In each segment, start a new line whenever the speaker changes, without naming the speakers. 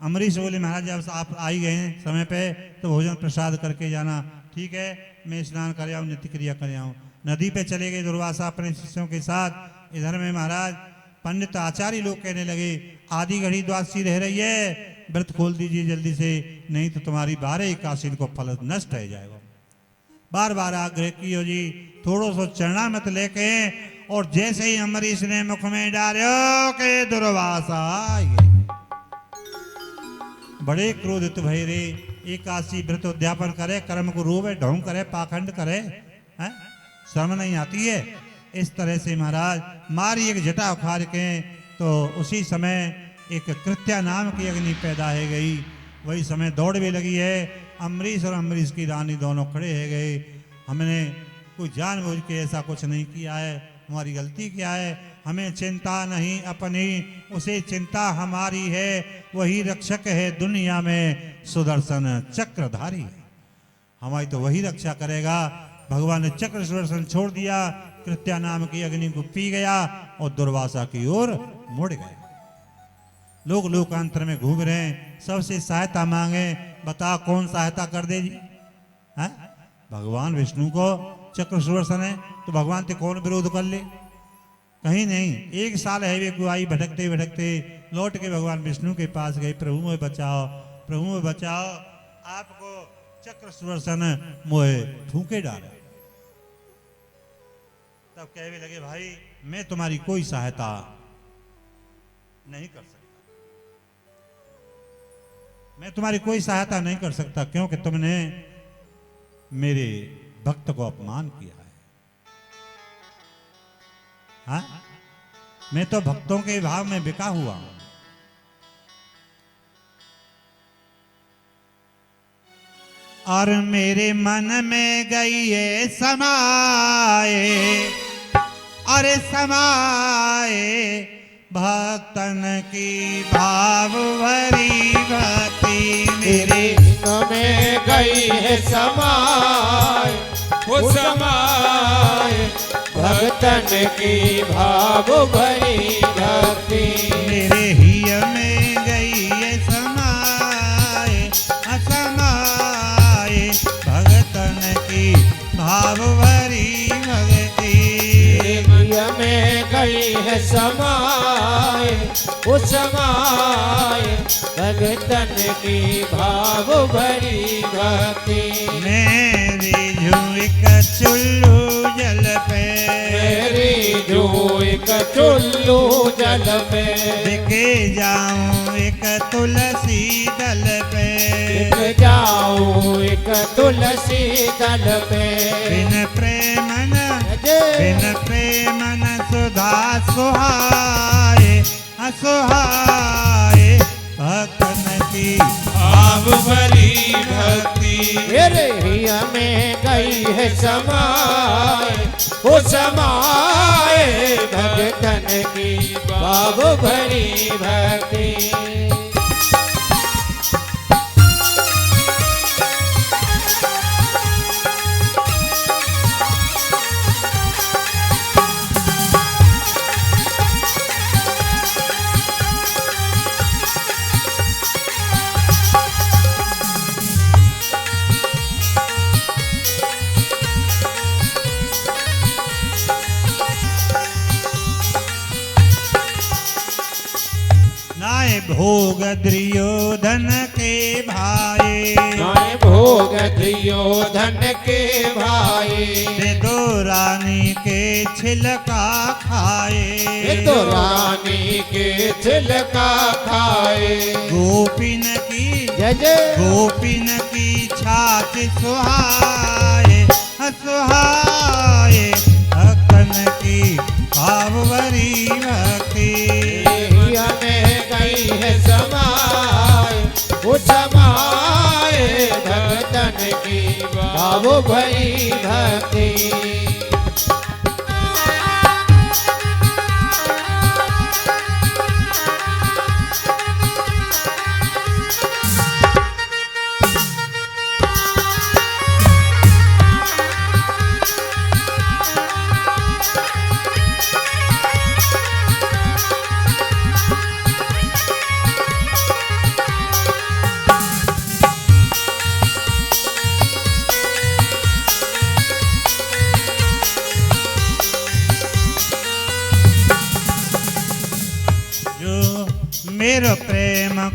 अमरीश बोले महाराज जब आप आ ही गए हैं समय पे तो भोजन प्रसाद करके जाना। ठीक है, मैं स्नान कर आऊँ, नित्य क्रिया कर आऊँ। नदी पे चले गए दुर्वासा अपने शिष्यों के साथ। इधर में महाराज पंडित आचार्य लोग कहने लगे आधी घड़ी द्वादशी रह रही है, व्रत खोल दीजिए जल्दी से, नहीं तो तुम्हारी 12 एकादशी को फल नष्ट हो जाएगा। बार बार आग्रह कियो जी, थोड़ो सो चरणामृत लेके, और जैसे ही अमरीश ने मुख में डालो के दुर्वासा बड़े क्रोधित भय रे। एकादशी व्रत उद्यापन करे, कर्म को रोवे, ढोंग करे, पाखंड करे, हैं? शर्म नहीं आती है। इस तरह से महाराज मारी एक जटा उखाड़ के, तो उसी समय एक कृत्या नाम की अग्नि पैदा हो गई। वही समय दौड़ भी लगी है। अमरीश और अमरीश की रानी दोनों खड़े हो गए। हमने कोई जानबूझ के ऐसा कुछ नहीं किया है, हमारी गलती क्या है? हमें चिंता नहीं अपनी, उसे चिंता हमारी है। वही रक्षक है दुनिया में, सुदर्शन चक्रधारी है, हमारी तो वही रक्षा करेगा। भगवान ने चक्र सुदर्शन छोड़ दिया, कृत्या नाम की अग्नि को पी गया और दुर्वासा की ओर मुड़ गया। लोग लोकांतर में घूम रहे हैं, सबसे सहायता मांगे, बता कौन सहायता कर दे जी? है भगवान विष्णु को चक्र सुदर्शन है तो भगवान से कौन विरोध कर ले? कहीं नहीं। एक साल है वे गुआई भटकते भटकते लौट के भगवान विष्णु के पास गए, प्रभु मोहे बचाओ, प्रभु मोहे बचाओ, आपको चक्र सुदर्शन मोहे फूके डाले। तब कहने लगे भाई मैं तुम्हारी कोई सहायता नहीं कर सकता, मैं तुम्हारी कोई सहायता नहीं कर सकता, क्योंकि तुमने मेरे भक्त को अपमान किया है। हाँ? मैं तो भक्तों के भाव में बिका हुआ हूं। और मेरे मन में गई है समाए, अरे समाए भक्तन की भाव भरी भक्ति मेरे
मन में गई है समाए, वो समाए भक्तन की भाव भरी भक्ति
मेरे हिय में गई है समाए, असमाए भक्तन की भाव भरी भक्ति
हिय में गई है समाए, वो समाए भक्तन की भाव भरी भक्ति
मेरी झुक चुल्लू जल पे,
मेरी जो एक चुल्लू जल पे
बिके जाऊं एक तुलसी दल पे,
बिक जाऊं एक तुलसी दल पे
बिन प्रेमन बिन प्रेमन सुधा सुहाए, असुहाए भक्तन की
भाव भरी भक्ति मेरे हिय में गई है समाए, वो समाए भक्तन की भाव भरी भक्ति
भोग दुर्योधन के भाई,
नाय भोग दुर्योधन के भाई
दे दो रानी के छिलका खाए,
तो रानी के छिलका खाए
गोपिन की
जय जय
गोपिन की छाछ सुहाए, सुहाए भक्तन की भाव भरी भक्ति
में गई है समाए, वो समाए भक्तन की भाव भरी भक्ति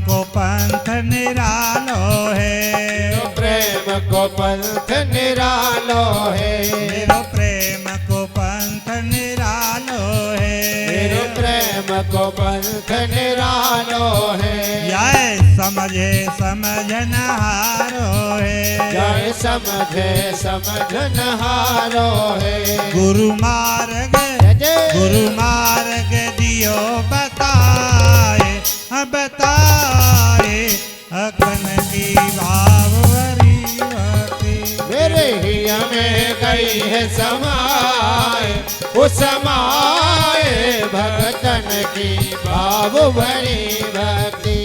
को पंथ निरालो है,
प्रेम को पंथ निरालो है,
मेरो प्रेम को पंथ निरालो है,
मेरो प्रेम को पंथ निरालो है,
जय समझे समझनहारो है,
जय समझे समझनहारो है,
गुरु मार्ग
जय
गुरु मार्ग दियो बताए, बताए अखन की भाव भरी भक्ति।
मेरे हिया में गई है समाए, उस समाए भगतन की भाव भरी भक्ति।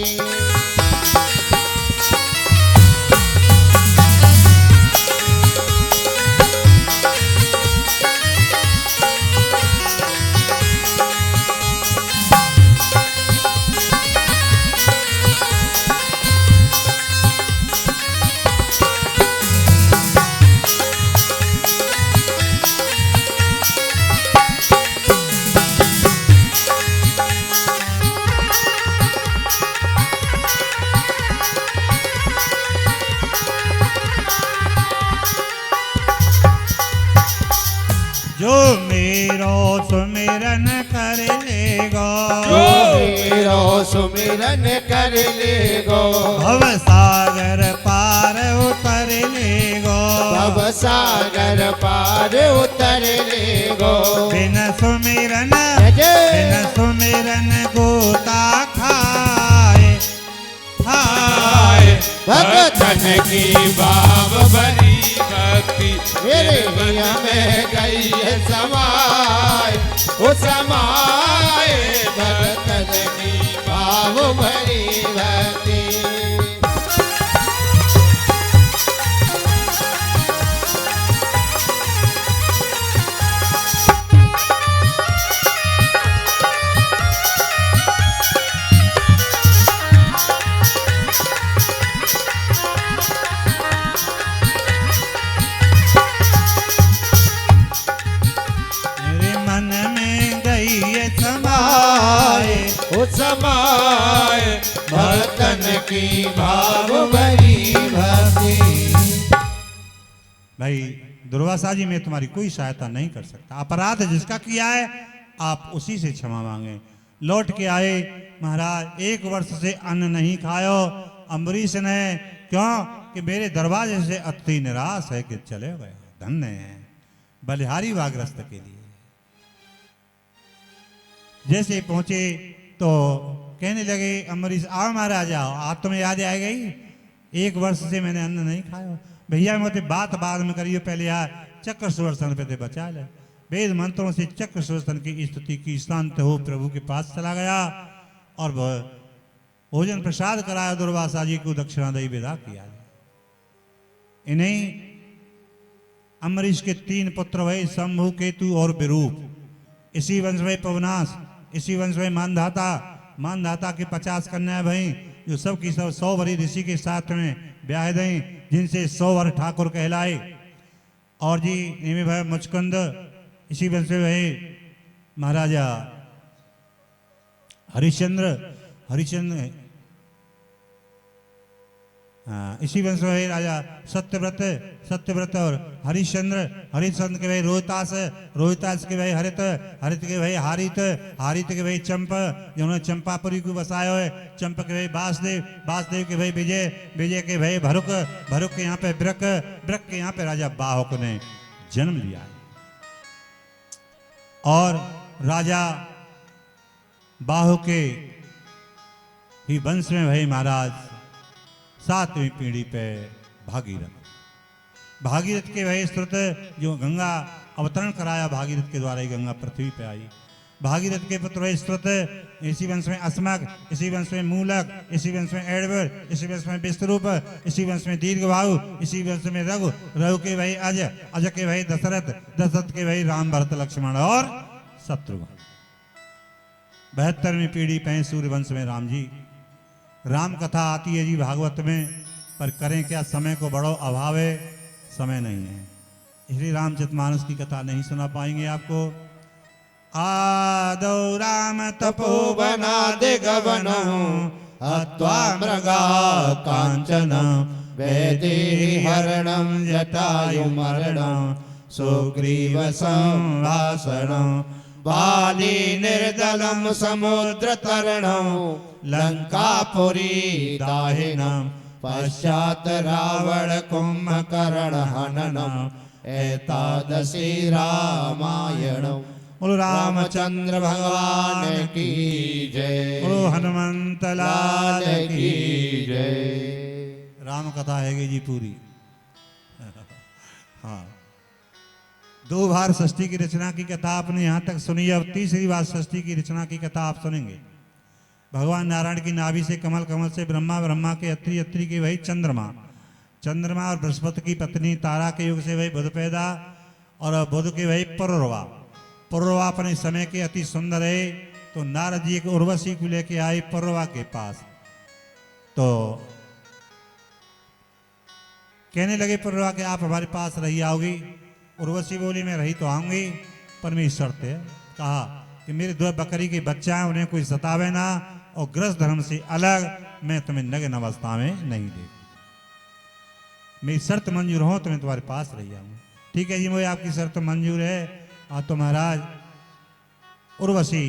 जो मेरो सुमिरन कर लेगो,
जो मेरो सुमिरन कर लेगो,
भव सागर पार उतर लेगो,
भव सागर पार उतर लेगो,
बिन सुमिरन
जय
बिन सुमिरन गोता खाए, खाए
भगतन की भाव भरी भक्ति। मेरे हिया में गई है समाए, वो समाए भगतन की भाव भरी भक्ति।
मेरे मन में गई है समाए,
वो समाए भगतन की भाव भरी भक्ति।
भाई दुर्वासा जी, मैं तुम्हारी कोई सहायता नहीं कर सकता। अपराध जिसका किया है आप उसी से क्षमा मांगे। लौट के आए महाराज, 1 वर्ष से अन्न नहीं खायो। अम्बरीश ने, क्यों कि मेरे दरवाजे से अति निराश है कि चले गए। धन्य है बलिहारी वाग्रस्त के लिए। जैसे पहुंचे तो कहने लगे अम्बरीश, आओ महाराज आओ, आप तुम्हें याद आ गई, 1 वर्ष से मैंने अन्न नहीं खाया। भैया मोते बात बाद में करियो, पहले यार चक्र सुदर्शन पे ते बचा ले। वेद मंत्रों से चक्र सुदर्शन की स्तुति की, शांत हो प्रभु के पास चला गया और भोजन प्रसाद कराया। दुर्वासा जी को दक्षिणा दई विदा किया। इन्हीं अम्बरीश के 3 पुत्र भई, शंभु, केतु और विरूप। इसी वंश में पवनाश, इसी वंश में मानधाता, मानधाता के 50 कन्याएं भई, जो सब की सब 100 वरी ऋषि के साथ में ब्याह दई, जिनसे 100 वर ठाकुर कहलाए। और जी इनमें भाई मुचकुंद, इसी वंश में भाई महाराजा हरिश्चंद्र, हरिश्चंद्र इसी वंश में राजा सत्यव्रत, सत्यव्रत और हरिश्चंद्र, हरिश्चंद्र के भाई रोहितास, रोहितास के भाई हरित, हरित के भाई हारित, हारित के भाई चंप, जिन्होंने चंपापुरी को बसाया है। चंप के भाई वासदेव, वासदेव के भाई विजय, विजय के भाई भरुक, भरुक के यहाँ पे ब्रक, ब्रक के यहाँ पे राजा बाहुक ने जन्म लिया है। और राजा बाहु के ही वंश में भाई महाराज 7वीं पीढ़ी पे भागीरथ, भागीरथ के भाई स्त्रोत, जो गंगा अवतरण कराया भागीरथ के द्वारा ही गंगा पृथ्वी पे आई। भागीरथ के पुत्र भाई स्त्रोत, इसी वंश में अस्मक, इसी वंश में मूलक, इसी वंश में एडवर, इसी वंश में विश्वरूप, इसी वंश में दीर्घबाहु, इसी वंश में रघु, रघु के भाई अज, अज के भाई दशरथ, दशरथ के भाई राम, भरत, लक्ष्मण और शत्रुघ्न। 72वीं पीढ़ी पे सूर्यवंश में राम जी। राम कथा आती है जी भागवत में, पर करें क्या, समय को बड़ो अभाव है, समय नहीं है, इसलिए रामचरितमानस की कथा नहीं सुना पाएंगे आपको। आदौ राम तपो
बना दे गवनो, हत्वा मृगा कांचन वैदेहरणं जटायुमरणं सुग्रीवसंभाषणं बाली निर्दलं समुद्रतरणं लंकापुरी दाहिनं पश्चात् रावण कुंभकर्ण हननम् एतादशी रामायणम्।
बोलो
रामचंद्र भगवान की जय।
बोलो हनुमंत लाल की
जय।
राम कथा हैगी जी पूरी। हाँ, 2 बार षष्ठी की रचना की कथा आपने यहाँ तक सुनी, अब तीसरी बार षष्ठी की रचना की कथा आप सुनेंगे। भगवान नारायण की नाभि से कमल, कमल से ब्रह्मा, ब्रह्मा के अत्रि, अत्रि के वही चंद्रमा, चंद्रमा और बृहस्पति की पत्नी तारा के युग से वही बुध पैदा, और बुध के वही पुरुरवा। पुरुरवा अपने समय के अति सुंदर है, तो नारद जी एक उर्वशी को लेके आए पुरुरवा के पास। तो कहने लगे पुरुरवा के आप हमारे पास रही आओगी। उर्वशी बोली मैं रही तो आऊंगी, पर मेरी शर्त है। कहा कि मेरे 2 बकरी के बच्चा हैं, उन्हें कोई सतावे ना, और गृहस्थ धर्म से अलग मैं तुम्हें नग्न अवस्था में नहीं देखूं। मेरी शर्त मंजूर हो तो मैं तुम्हारे पास रही आऊंगा। ठीक है जी, मुझे आपकी शर्त मंजूर है। तो महाराज उर्वशी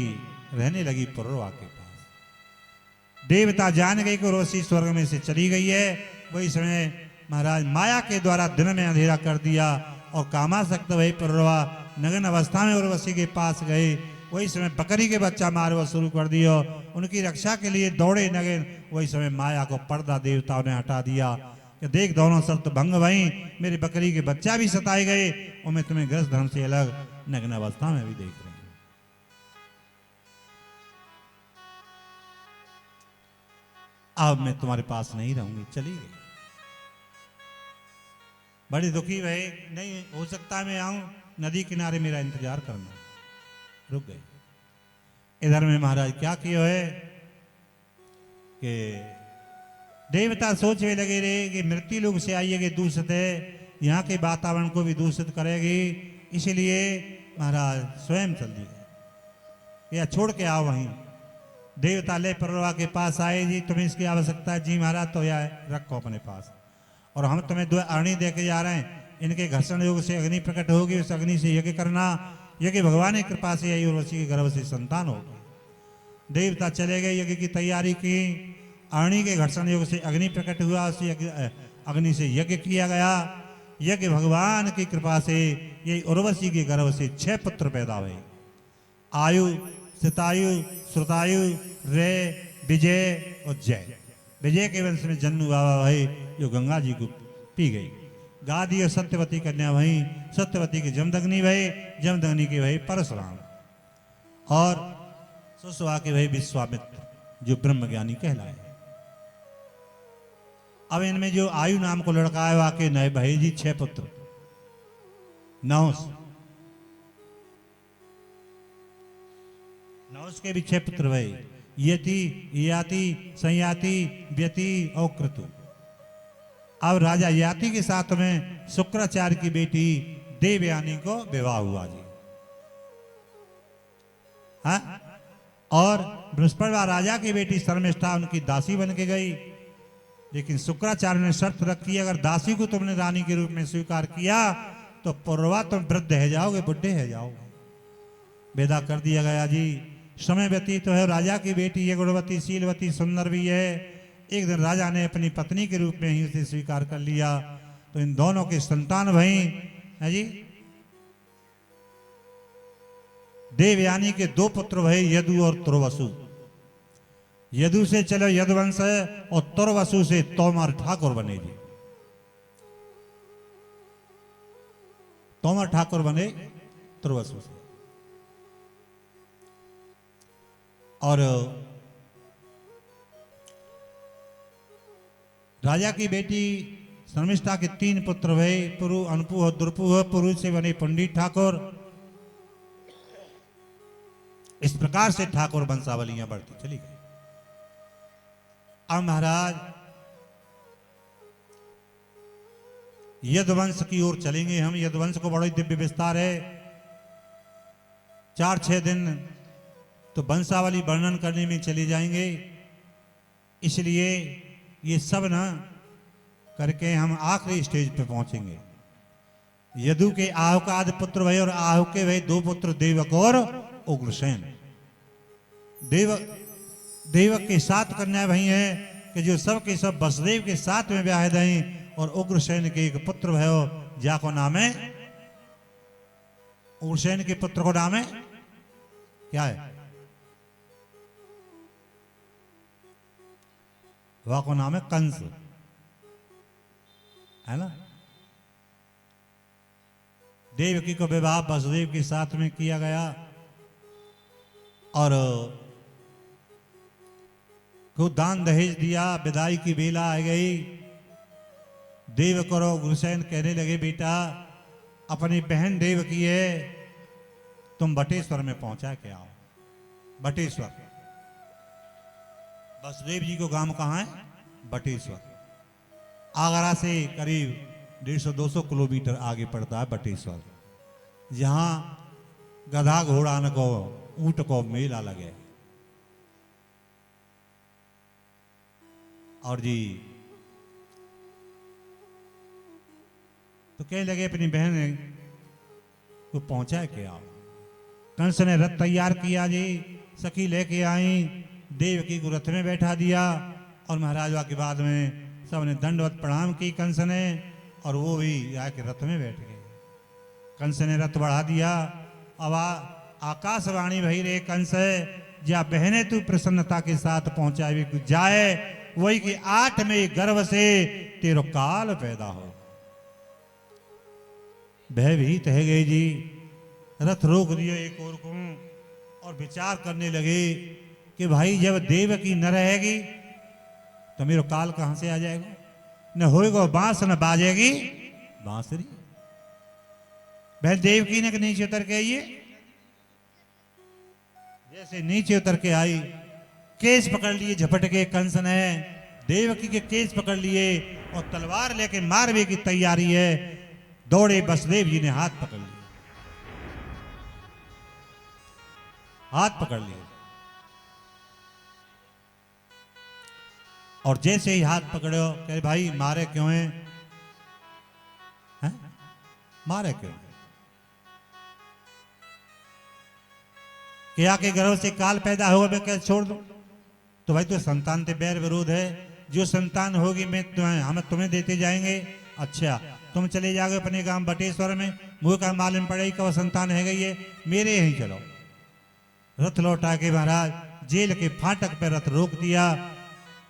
रहने लगी पुरुरवा के पास। देवता जान गए कि उर्वशी स्वर्ग में से चली गई है। वही समय महाराज माया के द्वारा दिन में अंधेरा कर दिया, और कामासक्त वही पुरुरवा नग्न अवस्था में उर्वशी के पास गए। वही समय बकरी के बच्चा मारवा शुरू कर दिया, उनकी रक्षा के लिए दौड़े नग्न। वही समय माया को पर्दा देवताओं ने हटा दिया कि देख दोनों शर्त भंग भई, मेरे बकरी के बच्चा भी सताए गए, और मैं तुम्हें गृहस्थ धर्म से अलग नग्न अवस्था में भी देख रही हूं। अब मैं तुम्हारे पास नहीं रहूंगी, चली गई। बड़ी दुखी भाई, नहीं हो सकता मैं आऊं, नदी किनारे मेरा इंतजार करना। रुक गई। इधर में महाराज क्या किया है कि देवता सोचने लगे रे कि मृत्यु लोक से आई है कि दूषित है, यहाँ के वातावरण को भी दूषित करेगी, इसलिए महाराज स्वयं चल दिए या छोड़ के आओ वहीं। देवता ले पुरुरवा के पास आए, जी तुम्हें इसकी आवश्यकता है? जी महाराज, तो यह रखो अपने पास, और हम तुम्हें 2 अग्नि दे के जा रहे हैं, इनके घर्षण योग से अग्नि प्रकट होगी, उस अग्नि से यज्ञ करना, यज्ञ भगवान की कृपा से आई उर्वशी के गर्भ से संतान होगी। देवता चले गए, यज्ञ की तैयारी की, अग्नि के घर्षण योग से अग्नि प्रकट हुआ, उस अग्नि से यज्ञ किया गया। यज्ञ भगवान की कृपा से यही उर्वशी के गर्भ से 6 पुत्र पैदा हुए। आयु, सितायु, श्रुतायु, रे, विजय और जय। विजय के वंश में जन्म बाबा भाई जो गंगा जी को पी गई। गादी और सत्यवती कन्या वही, सत्यवती के जमदग्नि भाई, जमदग्नि के भाई परशुराम, और सुसवा के भाई विश्वामित्र जो ब्रह्मज्ञानी कहलाए। अब इनमें जो आयु नाम को लड़का है वाके नए भाई जी 6 पुत्र। नहुस के भी 6 पुत्र भाई, यति, याति, संयाति, व्यति और क्रतु। अब राजा याति के साथ में शुक्राचार्य की बेटी देवयानी को विवाह हुआ जी। हाँ? और बृहस्पति राजा की बेटी शर्मिष्ठा उनकी दासी बन के गई। लेकिन शुक्राचार्य ने शर्त रखी, अगर दासी को तुमने रानी के रूप में स्वीकार किया तो पुरुरवा तुम वृद्ध है जाओगे, बुढ़े है जाओगे। विदा कर दिया गया जी। समय व्यतीत तो है, राजा की बेटी ये गुणवती, शीलवती, सुंदर भी है। एक दिन राजा ने अपनी पत्नी के रूप में ही उसे स्वीकार कर लिया। तो इन दोनों के संतान भई है जी। देवयानी के 2 पुत्र भई, यदु और तुर्वसु। यदु से चलो यदुवंश है, और तुर्वसु से तोमर ठाकुर बने जी। तोमर ठाकुर बने तुर्वसु से। और राजा की बेटी शर्मिष्ठा के 3 पुत्र भय, पुरु, अनपु और दुर्पु। पुरु से बने पंडित ठाकुर। इस प्रकार से ठाकुर वंशावलियां बढ़ती चली गई। अब महाराज यदुवंश की ओर चलेंगे हम। यदुवंश को बड़ा दिव्य विस्तार है, 4-6 दिन तो वंशावली वर्णन करने में चले जाएंगे। इसलिए ये सब ना करके हम आखिरी स्टेज पे पहुंचेंगे। यदु के आहु का आदि पुत्र भय और आहु के भय दो पुत्र देवक और उग्रसेन। देवक के 7 कन्या भई हैं कि जो सब के सब वसुदेव के साथ में ब्याह दें, और उग्रसेन के एक पुत्र भयो जाको नाम है, उग्रसेन के पुत्र को नाम है क्या है? वह को नाम है कंस, है ना। देवकी को विवाह वसुदेव के साथ में किया गया और को दान दहेज दिया। विदाई की बेला आ गई। देवक और उग्रसेन कहने लगे बेटा अपनी बहन देवकी है, तुम बटेश्वर में पहुंचा के आओ। बटेश्वर वसुदेव जी को गांव कहाँ है? बटेश्वर। आगरा से करीब 150-200 किलोमीटर आगे पड़ता है बटेश्वर, जहां गधा घोड़ा न को ऊंट को मेला लगे। और जी तो कहने लगे अपनी बहन को पहुंचा के आओ। कंस ने रथ तैयार किया जी, सखी लेके आई, देवकी को रथ में बैठा दिया और महाराजा के बाद में सबने दंडवत प्रणाम की कंस ने, और वो भी जाके रथ में बैठ गए। कंस ने रथ बढ़ा दिया। अब आकाशवाणी भई रे कंस, जा बहने तू प्रसन्नता के साथ पहुंचाए जाए, वही कि 8 में गर्भ से तेरो काल पैदा हो। भयभीत है गए जी, रथ रोक दियो एक और को और विचार करने लगे कि भाई जब देवकी न रहेगी तो मेरो काल कहां से आ जाएगा? न होएगा बांस न बाजेगी बांसुरी। वह देवकी ने नीचे उतर के आइए, जैसे नीचे उतर के आई केस पकड़ लिए झपट के कंस ने, देवकी के केस पकड़ लिए और तलवार लेके मारने की तैयारी है। दौड़े वसुदेव जी ने हाथ पकड़ लिए, हाथ पकड़ लिए, और जैसे ही हाथ पकड़ो कहे भाई मारे क्यों हैं? मारे क्यों? क्या के गर्भ से काल पैदा होगा मैं कैसे छोड़ दूं? तो भाई तो संतान से बैर विरोध है, जो संतान होगी मैं हम तुम्हें देते जाएंगे। अच्छा तुम चले जाओगे अपने गांव बटेश्वर में, मुझे का मालूम पड़ेगी कब संतान है गई है, मेरे यहीं चलो। रथ लौटा के महाराज जेल के फाटक पर रथ रोक दिया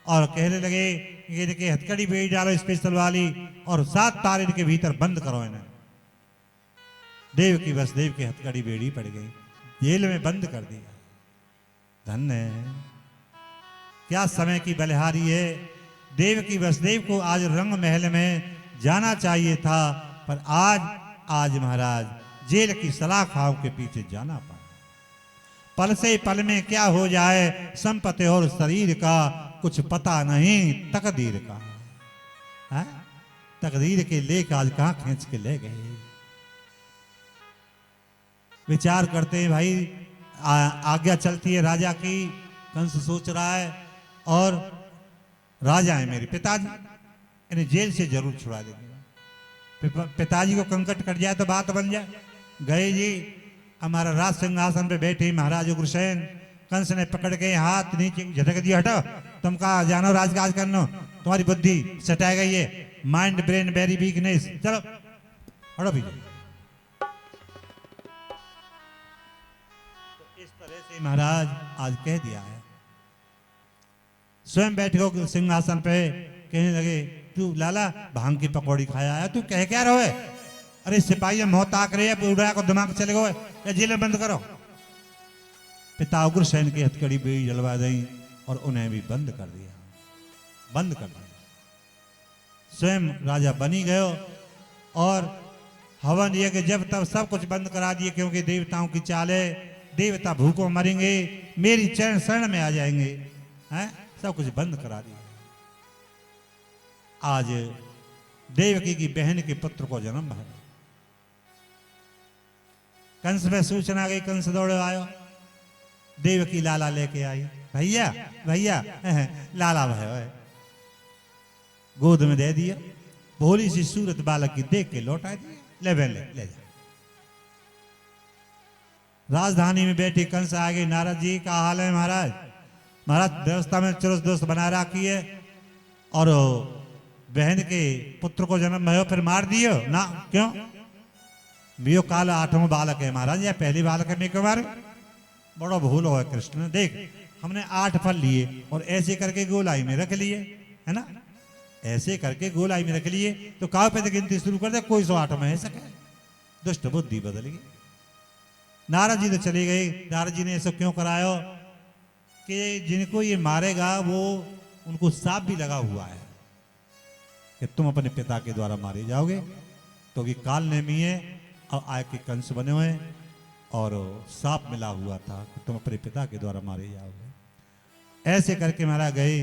और कहने लगे ये देखिए हथकड़ी बेड़ी डालो स्पेशल वाली और 7 तारे के भीतर बंद करो इन्हें। देव की वसुदेव की हथकड़ी बेड़ी पड़ गई, जेल में बंद कर दिया। धन्य है, क्या समय की बलिहारी है। देव की वसुदेव को आज रंग महल में जाना चाहिए था, पर आज महाराज जेल की सलाखाओं के पीछे जाना पड़ा। पल से पल में क्या हो जाए संपत्ति और शरीर का कुछ पता नहीं तकदीर का है? तकदीर के लेख आज कहां खींच के ले गए। विचार करते हैं भाई, आज्ञा चलती है राजा की। कंस सोच रहा है और राजा है मेरे पिताजी, इन्हें जेल से जरूर छुड़ा देंगे। पिताजी को कंकट कट जाए तो बात बन जाए। गए जी, हमारा राज सिंहासन पे बैठे महाराज उग्रसेन, कंस ने पकड़ के हाथ नीचे झटक दिया, हटो तुम कहा जानो राजकाज करनो, तुम्हारी बुद्धि सटाई गई है, माइंड ब्रेन वेरी वीकनेस, चलो हटो पीछे। तो इस तरह से महाराज आज कह दिया है। स्वयं बैठे हो सिंहासन पे, कहने लगे तू लाला भांग की पकौड़ी खाया है, तू कह क्या रहे? अरे सिपाही मौत ताक रहे हैं, उड़ा को दिमाग चले गए, या जेल बंद करो। पिता उग्रसेन की हथकड़ी बेड़ी जलवा दी और उन्हें भी बंद कर दिया, बंद कर दिया। स्वयं राजा बनी गयो और हवन यज्ञ जब तब सब कुछ बंद करा दिए, क्योंकि देवताओं की चाल है, देवता भूखों मरेंगे, मेरी चरण शरण में आ जाएंगे, हैं? सब कुछ बंद करा दिया। आज देवकी की बहन के पुत्र को जन्म है। कंस में सूचना गई, कंस दौड़े आयो, देवकी लाला लेके आई, भैया भैया लाला भाई गोद में दे दिया। भोली सी सूरत बालक की देख के लौटा दी, ले जा। राजधानी में बैठी कंस आ गई, नारद जी का हाल है महाराज? महाराज व्यवस्था में चुरस दोस्त बना रखी है और बहन के पुत्र को जन्म भयो फिर मार दियो ना, क्यों? मियो काल 8वां बालक है महाराज, या पहली बालक है मैं क्यों मारू? बड़ा भूल हो कृष्ण, देख हमने 8 फल लिए और ऐसे करके गोलाई में रख लिए, है ना? ऐसे करके गोलाई में रख लिए तो काव पे गिनती शुरू कर दे, कोई 108 में है सके। दुष्ट बुद्धि बदल गई। नारद जी तो चले गए। नारद जी ने ऐसा क्यों करायो कि जिनको ये मारेगा वो उनको सांप भी लगा हुआ है कि तुम अपने पिता के द्वारा मारे जाओगे, तो ये काल नेमी है और आय के कंस बने हुए और सांप मिला हुआ था कि तुम अपने पिता के द्वारा मारे जाओगे। ऐसे करके मारा गए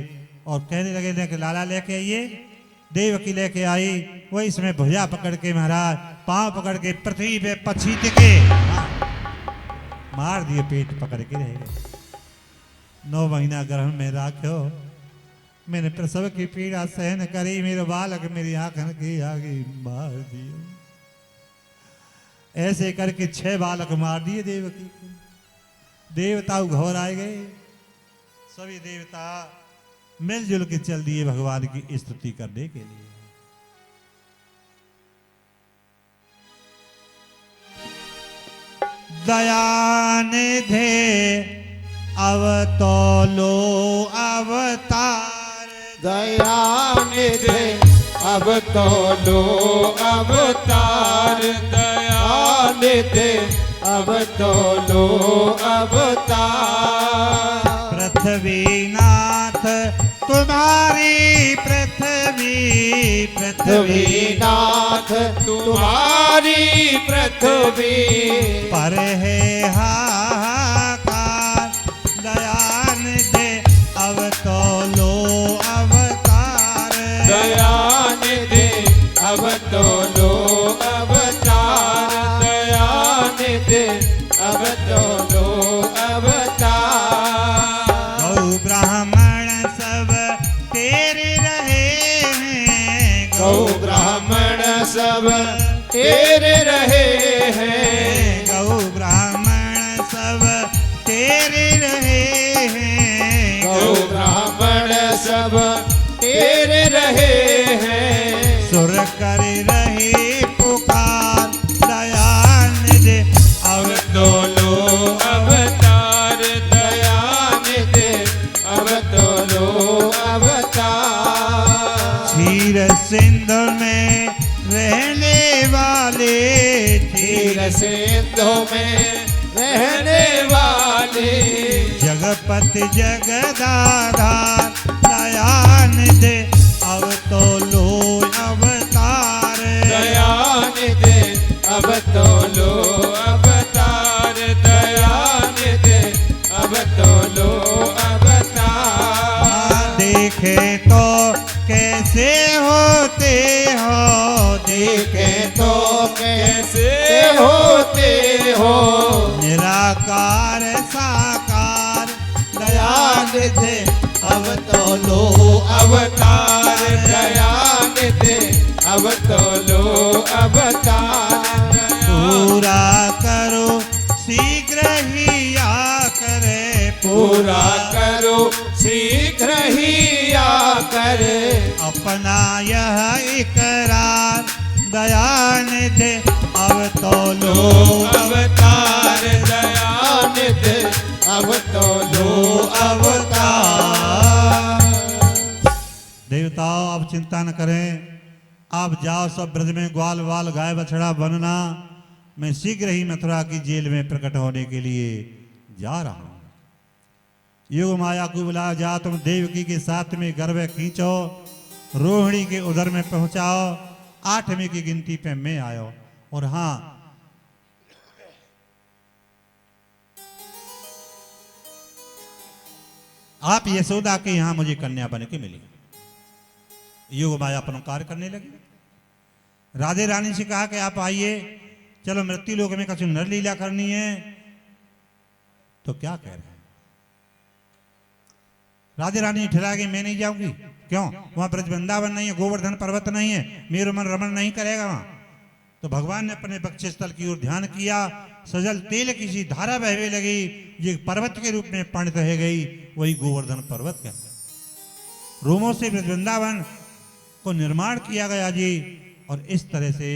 और कहने लगे कि लाला लेके आइए। देवकी लेके आई, वो इसमें भुजा पकड़ के महाराज पांव पकड़ के पृथ्वी पे पछीत के मार दिए, पेट पकड़ के रह गए। 9 महीना गर्भ में राख्यो, मैंने प्रसव की पीड़ा सहन करी, मेरे बालक मेरी आंखन की आगे मार दिए। ऐसे करके 6 बालक मार दिए देवकी को। देवता घोर आए गए, सभी देवता मिलजुल के चल दिए भगवान की स्तुति करने के लिए। दयानिधे अवतोलो अवतार,
दयानिधे अवतोलो अवतार, दयानिधे अवतोलो अवतार।
पृथ्वीनाथ तुम्हारी पृथ्वी,
पृथ्वीनाथ तुम्हारी पृथ्वी
पर है हाहाकार। दयानिधे अवतोलो अवतार,
दयानिधे अवतोलो अवतार, दयानिधे अवतोलो अवतार।
गौ ब्राह्मण सब तेरे रहे हैं,
गौ ब्राह्मण सब तेरे रहे हैं,
गौ ब्राह्मण सब तेरे रहे हैं,
गौ ब्राह्मण सब तेरे रहे हैं।
सुर कर रहे पुकार, दयानिधे
अवतोलो अवतार, दयानिधे अवतोलो अवतार।
क्षीर सिंधु में रहने वाले,
क्षीर सिंधु में रहने वाले,
जगपति जगदाधार। दयानिधे अवतोलो अवतार,
दयानिधे अवतोलो अवतार, दयानिधे अवतोलो अवतार।
देखे तो कैसे होते हो,
देखे तो कैसे होते हो,
निराकार साकार।
दयानिधे अवतोलो अवतार, दयानिधे अवतोलो अवतार।
पूरा करो शीघ्र ही आकर,
पूरा करो शीघ्र ही आकर
अपना यह इकरार। दयानिधे अवतोलो
अवतार, दयानिधे अवतोलो अवतार।
देवताओं आप चिंता न करें, आप जाओ सब ब्रज में ग्वाल वाल गाय बछड़ा बनना। मैं शीघ्र ही मथुरा की जेल में प्रकट होने के लिए जा रहा हूं। योग माया को बुला जा, तुम देवकी के साथ में गर्भ खींचो, रोहिणी के उदर में पहुंचाओ। 8वें की गिनती पे मैं आयो। और हाँ, आप यशोदा के यहां मुझे कन्या बन के मिली। योग माया अपना कार्य करने लगी। राधे रानी से कहा कि आप आइए, चलो मृत्यु लोक में कछु नर लीला करनी है। तो क्या कह रहे हैं, राधे रानी ठहरा गई, मैं नहीं जाऊंगी। क्यों? वहां ब्रज वृंदावन नहीं है, गोवर्धन पर्वत नहीं है, मेरु मन रमण नहीं करेगा वहां। तो भगवान ने अपने वक्षस्थल की ओर ध्यान किया, सजल तेल की सी धारा बहने लगी, ये पर्वत के रूप में परिणत रह गई, वही गोवर्धन पर्वत का रोमों से ब्रज वृंदावन को निर्माण किया गया जी। और इस तरह से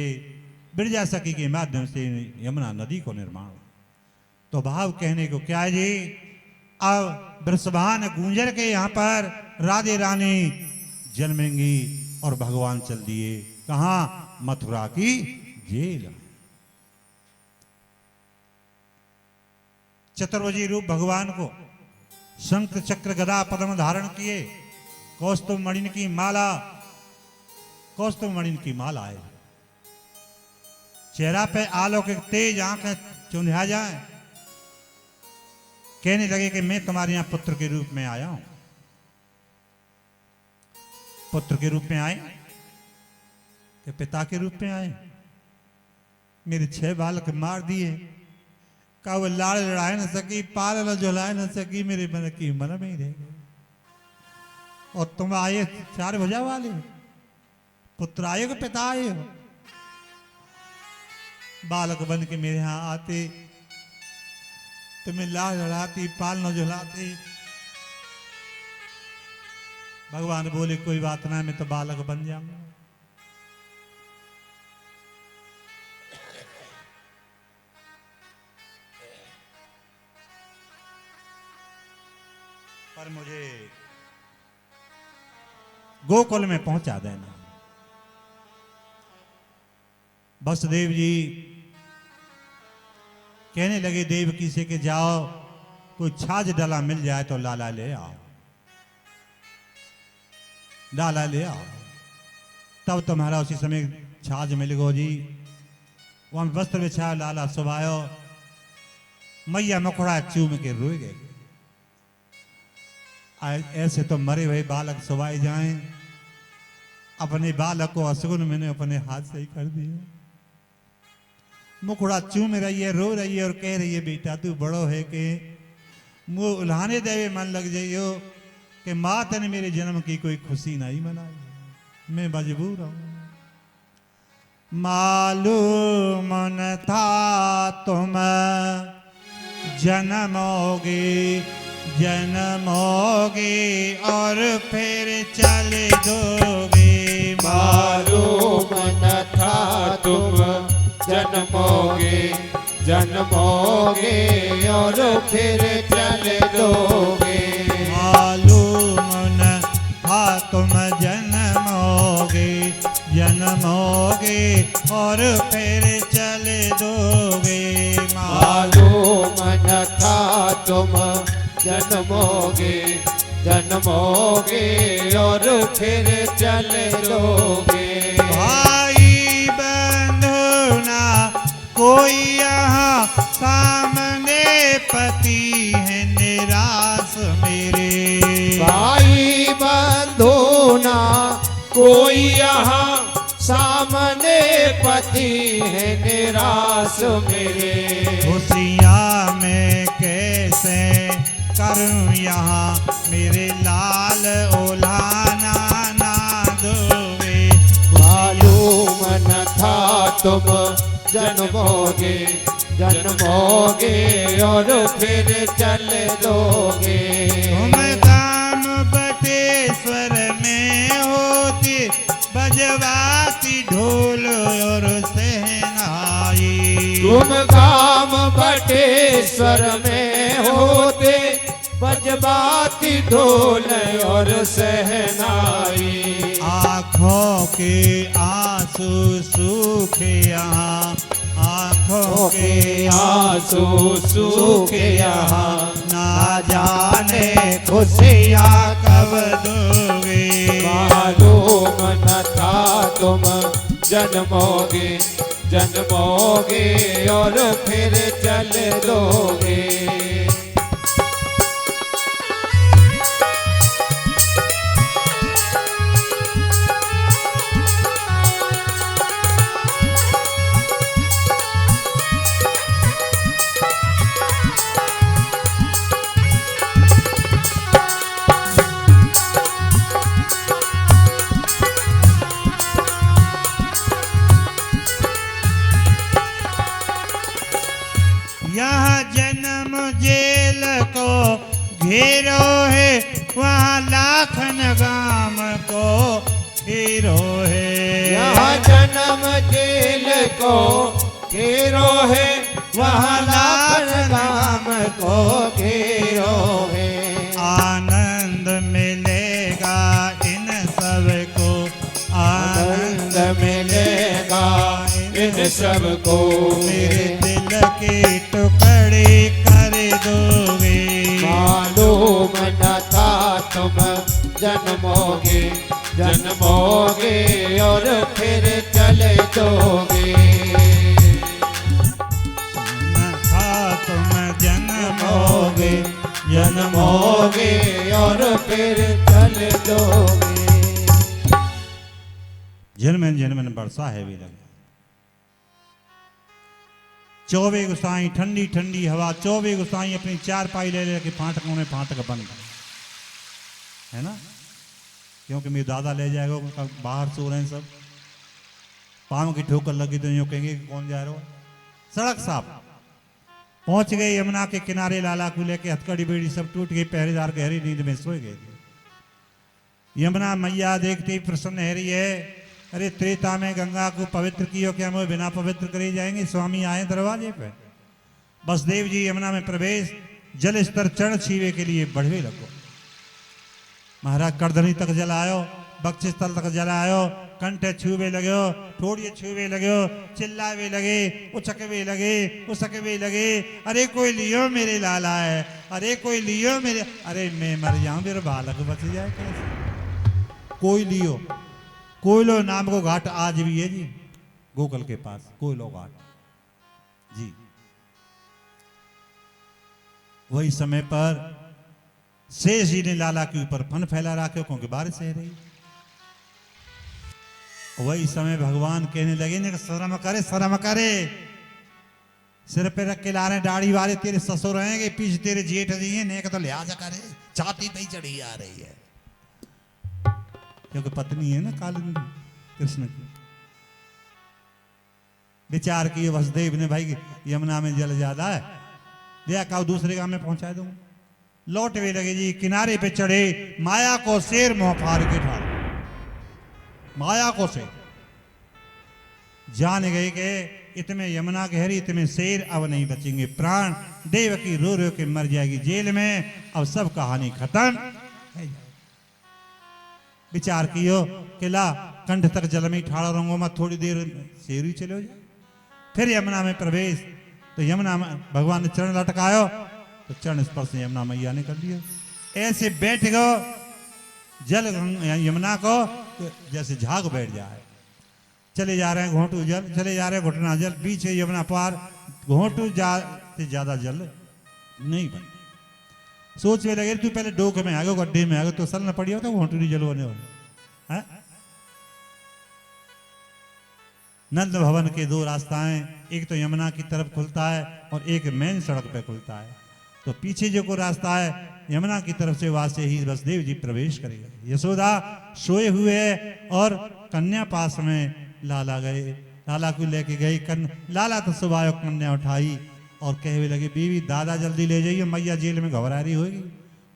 बिरजा सखी के माध्यम से यमुना नदी को निर्माण। तो भाव कहने को क्या है जी, अब वृषभान गुंजर के यहाँ पर राधे रानी जन्मेंगी और भगवान चल दिए कहाँ? मथुरा की जेल। चतुर्भुजी रूप भगवान को शंख चक्र गदा पद्म धारण किए, कौस्तुभ मणि की माला, कौस्तुभ मणि की माला है, चेहरा पे आलौकिक तेज आंखें चुंधिया जाए, कहने लगे कि मैं तुम्हारे यहां पुत्र के रूप में आया हूं। पुत्र के रूप में आए कि पिता के रूप में आए? मेरे 6 बालक मार दिए, का वो लाड़ लड़ाए न सकी, पाल न झुलाए न सकी, मेरे मन की मन में ही रह गए। और तुम आए 4 भुजा वाले, पुत्र आए को पिता आए हो। बालक बन के मेरे यहां आते, तुम्हें लाड़ लड़ाती, पाल न झुलाती। भगवान बोले कोई बात ना, मैं तो बालक बन जाऊंगा। पर मुझे गोकुल में पहुंचा देना। वसुदेव जी कहने लगे देवकी से कि जाओ कोई छाछ डाला मिल जाए तो लाला ले आओ, लाला ले आओ। तब तुम्हारा उसी समय छाछ मिल गो जी। वहां वस्त्र बिछाया, लाला सुबायो, मैया मुखड़ा चूम के रोए गए। ऐसे तो मरे हुए बालक सुबाए जाएं, अपने बालक को असगुन मैंने अपने हाथ से ही कर दिया। मुखड़ा चूम रही है, रो रही है और कह रही है बेटा तू बड़ो है कि मुंह उल्हाने देवे मन लग जाइयो कि माँ तने मेरे जन्म की कोई खुशी नहीं मनाई, मैं मजबूर हूं। मालूम न था तुम जन्मोगे, जन्मोगे और फिर चले दोगे।
मालूम न था तुम जन्मोगे, जन्मोगे और फिर चले दोगे।
मालूम न था तुम जन्मोगे, जन्मोगे और फिर चले दोगे।
मालूम न था तुम जन्मोगे, जन्मोगे और फिर चले दोगे।
भाई बंधु ना कोई यहाँ सामने, पति है निराश मेरे।
भाई बंधु ना कोई यहाँ सामने, पति है निराश मेरे।
खुशियाँ मैं कैसे करूं यहाँ, मेरे लाल ओलाना ना दोगे।
मालूम न था तुम जन्मोगे, जन्मोगे और फिर चले दोगे।
तुम काम बटेश्वर में होती, बजवाती ढोल और सहनाई।
तुम काम बटेश्वर में होते, बजवाती ढोल और सहनाई।
आँखों के आंसू सूखे यहाँ, आँखों के
आंसू सूखे यहाँ,
ना जाने खुशियाँ कब दोगे।
मालूम न था तुम जन्मोगे, जन्मोगे और फिर चले दोगे।
घेरो है वहाँ लाखन गाम को घेरो है।
यहाँ जन्म जेल को घेरो है, वहाँ लाखन गाम को घेरो है।
आनंद मिलेगा इन सबको,
आनंद मिलेगा इन सबको।
मेरे दिल के टुकड़े कर दोगे,
मालूम न था तुम जन्मोगे, जन्मोगे और फिर चले दोगे।
न था तुम जन्मोगे,
जन्मोगे और फिर चले दोगे।
जन्मन जन्मन बरसा है भी लगे। चौबे गुसाई ठंडी ठंडी हवा, चौबे गुसाई अपनी चार पाई ले लेके फाटकों में फाटक बंद है ना, क्योंकि मेरे दादा ले जाएगा, उनका बाहर सो रहे हैं सब, पाँव की ठोकर लगी तो यूँ कहेंगे कि कौन जा रहा हो। सड़क साफ, पहुंच गए यमुना के किनारे, लाला को लेके हथकड़ी बेड़ी सब टूट गई, पहरेदार गहरी नींद में सो गए थे। यमुना मैया देखते ही प्रसन्न है रही है, अरे त्रेता में गंगा को पवित्र कियो क्या हम बिना पवित्र करे जाएंगे, स्वामी आए दरवाजे पे। बसदेव जी यमुना में प्रवेश, जल स्तर चरण छीवे के लिए बढ़वे लगो। महाराज करधनी तक जल आयो, बक्षस्थल तक जल आयो, कंठ छूवे लगे, ठोड़िए छूवे लगे, चिल्लावे लगे, उचकवे लगे, उसकवे लगे, अरे कोई लियो मेरे लाला है, अरे कोई लियो मेरे, अरे मैं मर जाऊं मेरा बालक बच जाए कैसे। कोई लियो, कोयलो नाम को घाट आज भी है जी गोकुल के पास, कोयलो घाट जी। वही समय पर शेष जी ने लाला के ऊपर फन फैला रखे, क्योंकि बारिश है रही। वही समय भगवान कहने लगे ना, शर्म करे शर्म करे, सिर पे रख के ला रहे दाढ़ी वाले तेरे ससुर रहेंगे, पीछे तेरे जेठ जी हैं, नेक तो लिहाजा करे, छाती पे ही चढ़ी आ रही है, क्योंकि पत्नी है ना काली कृष्ण की। विचार किए वसुदेव ने, भाई यमुना में जल ज्यादा है, दिया का दूसरे गांव में पहुंचा दूंगा। लौटवे लगे जी, किनारे पे चढ़े, माया को शेर मुंह फाड़ के ठाड़, माया को शेर जान गए के इतने यमुना गहरी, इतने शेर अब नहीं बचेंगे, प्राण देवकी रो रो के मर जाएगी जेल में, अब सब कहानी खत्म। विचार कियो कि ला कंठ तक जल में ठाड़ा रहूंगा मैं, थोड़ी देर शेर ही चले जाए। फिर यमुना में प्रवेश, तो यमुना में भगवान ने चरण लटकायो, तो चरण स्पर्श यमुना मैया ने कर लिया। ऐसे बैठ गो जल यमुना को, तो जैसे झाग बैठ जाए, चले जा रहे हैं घोंटू जल, चले जा रहे हैं घुटना जल, बीच है यमुना पार, घोंटू से ज्यादा जल नहीं बन। सोचने लगे तू पहले डोक में आ गए, गड्ढे में आ गए, तो सल न पड़ी होता घोंटू नहीं जल होने वाले। नंद भवन के दो रास्ताएं, एक तो यमुना की तरफ खुलता है और एक मेन सड़क पे खुलता है। तो पीछे जो को रास्ता है यमुना की तरफ से, वहां से ही वसुदेव जी प्रवेश करेगा। यशोदा सोए हुए और कन्या पास में लाला गए, लाला को लेके गई। लाला तो सुबह कन्या उठाई और कहने लगे, बीवी दादा जल्दी ले जाइए, मैया जेल में घबरा रही होगी,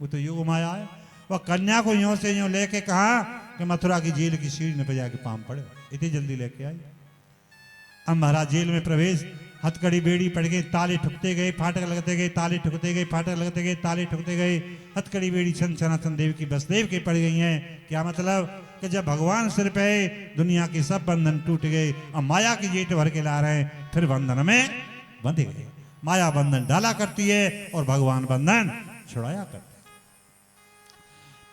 वो तो युग माया है। वह कन्या को यूं से यूं लेके कहा कि मथुरा की जेल की सीढ़ी पे जाके पाम पड़े, इतनी जल्दी लेके आई। अब महाराज जेल में प्रवेश, हथकड़ी बेड़ी पड़ गई, ताले ठुकते गए, फाटक लगते गए, ताले ठुकते गए, फाटक लगते गए, ताले ठुकते गए, हथकड़ी बेड़ी छन सनातन देव की बसदेव की पड़ गई हैं। क्या मतलब कि जब भगवान सिर पे दुनिया के सब बंधन टूट गए, अब माया की जेठ भर के ला रहे हैं, फिर बंधन में बंधे गए। माया बंधन डाला करती है और भगवान बंधन छुड़ाया करते।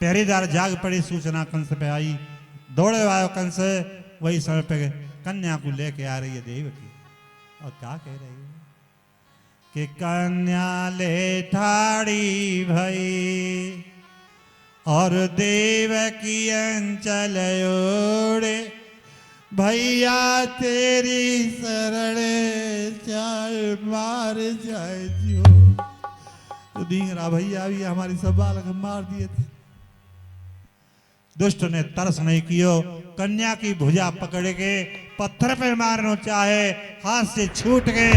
पहरेदार जाग पड़े, सूचना कंस पे आई, दौड़े आयो कंस, वही समय पे कन्या को लेके आ रही है देव की, और क्या कह रही है कि कन्या ले ठाड़ी भई और देव की अंचल ओढ़े, भैया तेरी शरण चाल मार जाए जो। तो दींगरा भैया भी हमारी सब बालक मार दिए थे। दुष्ट ने तरस नहीं कियो, कन्या की भुजा पकड़ के पत्थर पे मारना चाहे, हाथ से छूट गए,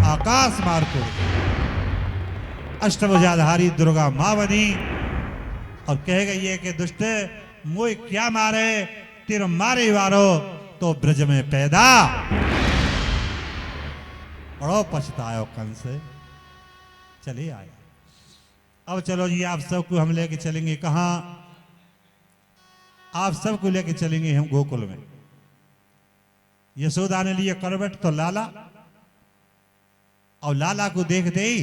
आकाश मार को अष्टभुजाधारी दुर्गा माँ बनी और कह गई है कि दुष्ट मोह क्या मारे, तेरे मारे वारो तो ब्रज में पैदा। बड़ो पछतायो कंस, चले आया। अब चलो जी, आप सबको हम लेके चलेंगे कहाँ? आप सबको लेके चलेंगे हम गोकुल में। यशोदा ने लिए करवट तो लाला, और लाला को देखते ही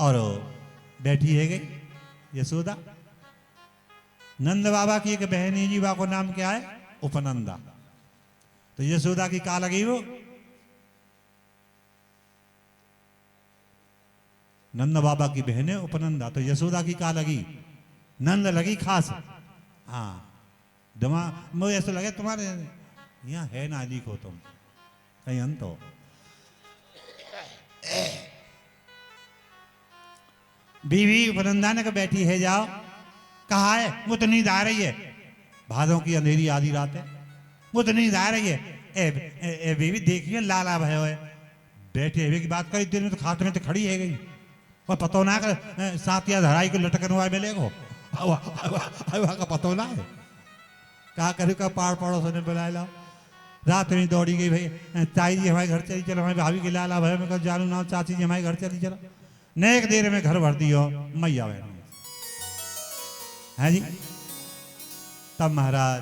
और बैठी है गई यशोदा। नंद बाबा की एक बहन है जी, को नाम क्या है? उपनंदा। तो यशोदा की का लगी वो? नंद बाबा की बहन है उपनंदा, तो यशोदा की का लगी? नंद लगी खास। हाँ, दिमाग मुझे ऐसा लगे तुम्हारे यहाँ है ना, लिखो तुम कहीं अंत हो। बीवी उपनंदा ने कहा बैठी है, जाओ। कहा है? वो तो नींद आ रही है, भादों की अंधेरी आधी रात है, वो तो नींद आ रही है। ए बीवी देखिए लाला भयो है, बैठे हुए की बात करी, दिन में तो खाट में तो खड़ी है गई, और पतो ना कर सातिया धराई को लटकन हुआ मिलेगो का पतो ना है। कहा करू का पाड़ पड़ोस ने बुलाए ला। रात में दौड़ी गई, भाई ताई जी हमारे घर चली चलो, हमारी भाभी के लाला भयो में कहा जानू ना, चाची जी हमारे घर चली चलो। नेक देर में घर भर दियो मैया बहन है जी। तब महाराज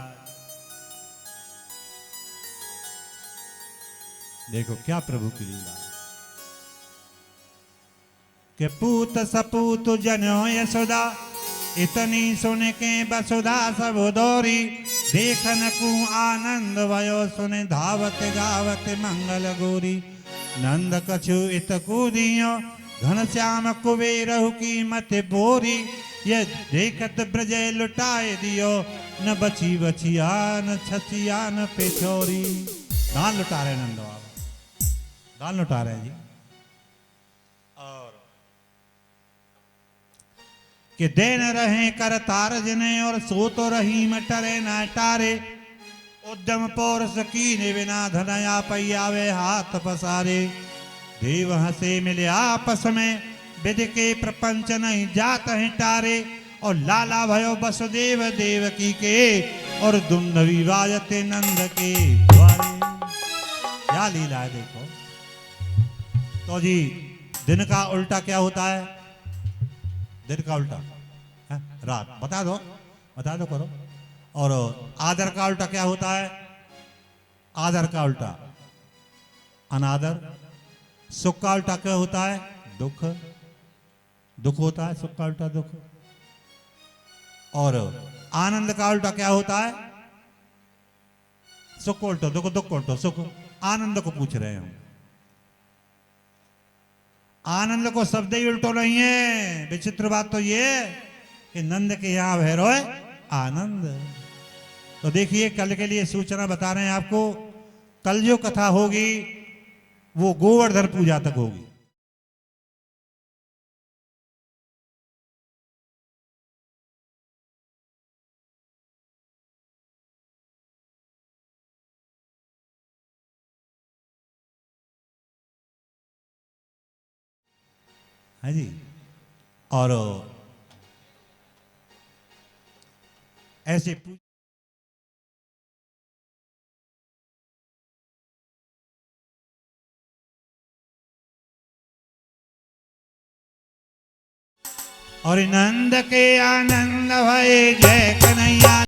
देखो क्या प्रभु की लीला के पूत सपूत जनो यशोदा, इतनी सुन के बसुधा सब दौरी, देखन को आनंद भयो सुने धावत गावत मंगल गौरी। नंद कछु इत कूदियो घनश्याम कुबेरहु की मत बोरी, ये देखत ब्रजय लुटाए दियो, न बची बचिया न छचिया न पेचोरी। दान लुटा रहे नंद बाबा, दान लुटा रहे जी। और कि देन रहे कर तार जिने, और सो तो रही मटरे न टारे, उद्यम पौरस कीने बिना धनया पैयावे हाथ पसारे। देव हंसे मिले आपस में, विद के प्रपंच नहीं जात हैं टारे, और लाला भयो वसुदेव देवकी के, और दुंदवी बाजते नंद के द्वारे। क्या लीला है देखो। तो जी दिन का उल्टा क्या होता है? दिन का उल्टा है रात। बता दो करो। और आदर का उल्टा क्या होता है? आदर का उल्टा अनादर। सुख का उल्टा क्या होता है? दुख। दुख होता है सुख का उल्टा दुख। और आनंद का उल्टा क्या होता है? सुख को उल्टो दुख, दुख को उल्टो सुख। आनंद को पूछ रहे हैं हम। आनंद को शब्द ही उल्टो नहीं है। विचित्र बात तो ये कि नंद के यहां भैरव है आनंद। तो देखिए कल के लिए सूचना बता रहे हैं आपको, कल जो कथा होगी वो गोवर्धन पूजा तक होगी। है जी। और ऐसे और नंद के आनंद भय जय कन्हैया।